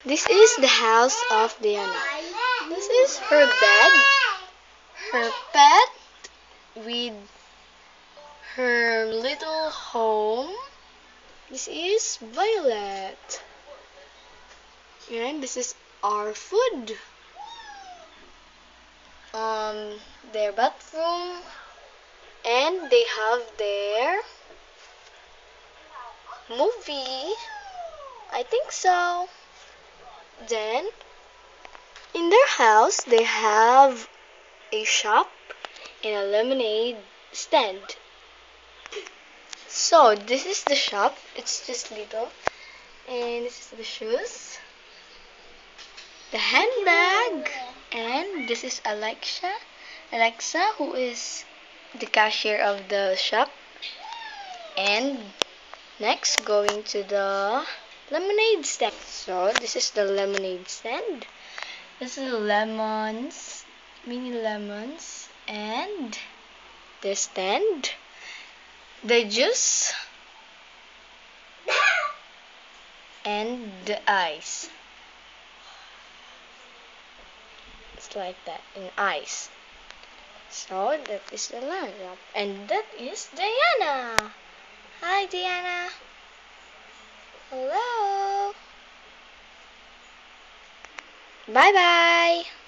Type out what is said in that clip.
This is the house of Diana. This is her bed, her pet with her little home. This is Violet. And this is our food. Their bathroom. And they have their movie. I think so. Then, in their house, they have a shop and a lemonade stand. So, this is the shop. It's just little. And this is the shoes, the handbag, and this is Alexa, who is the cashier of the shop. And next, going to the lemonade stand. So, this is the lemonade stand. This is lemons, mini lemons, and the stand, the juice, and the ice. It's like that in ice. So that is the lamp, and that is Diana. Hi, Diana. Hello. Bye bye.